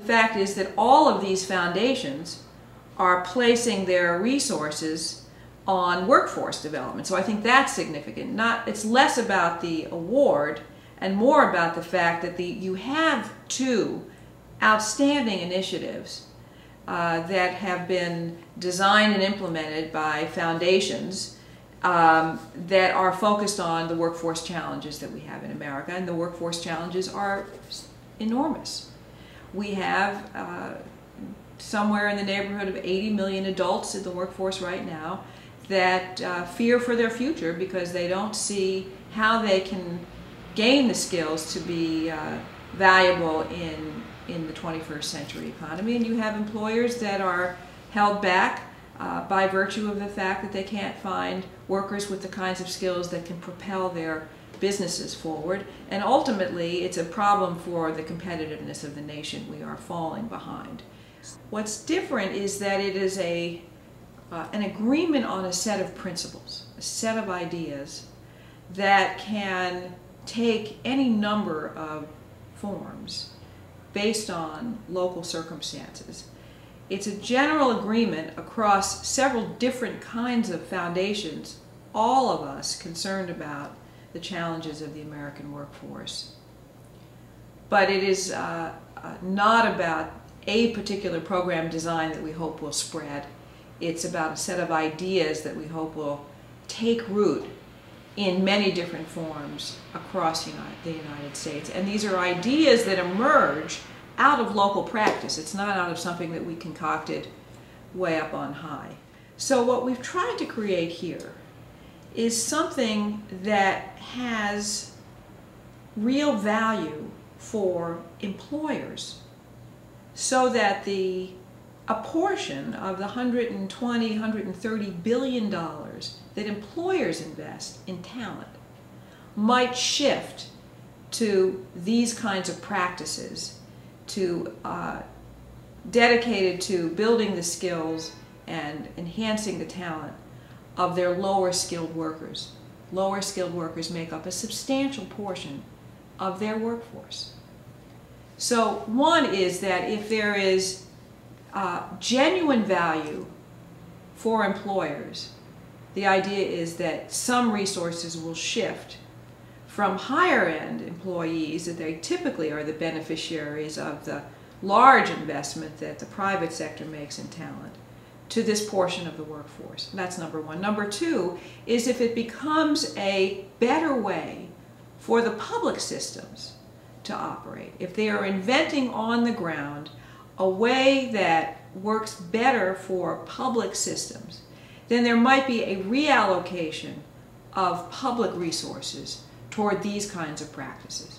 The fact is that all of these foundations are placing their resources on workforce development. So I think that's significant. It's less about the award and more about the fact that you have two outstanding initiatives that have been designed and implemented by foundations that are focused on the workforce challenges that we have in America, and the workforce challenges are enormous. We have somewhere in the neighborhood of 80 million adults in the workforce right now that fear for their future because they don't see how they can gain the skills to be valuable in the 21st century economy. And you have employers that are held back by virtue of the fact that they can't find workers with the kinds of skills that can propel their businesses forward. And ultimately, it's a problem for the competitiveness of the nation. We are falling behind. What's different is that it is an agreement on a set of principles, a set of ideas that can take any number of forms based on local circumstances. It's a general agreement across several different kinds of foundations, all of us concerned about the challenges of the American workforce. But it is not about a particular program design that we hope will spread. It's about a set of ideas that we hope will take root in many different forms across the United States. And these are ideas that emerge out of local practice. It's not out of something that we concocted way up on high. So what we've tried to create here is something that has real value for employers, so that a portion of the $120, $130 billion that employers invest in talent might shift to these kinds of practices, dedicated to building the skills and enhancing the talent of their lower skilled workers. Lower skilled workers make up a substantial portion of their workforce. So one is that if there is genuine value for employers, the idea is that some resources will shift from higher end employees, that they typically are the beneficiaries of the large investment that the private sector makes in talent, to this portion of the workforce. That's number one. Number two is if it becomes a better way for the public systems to operate, if they are inventing on the ground a way that works better for public systems, then there might be a reallocation of public resources toward these kinds of practices.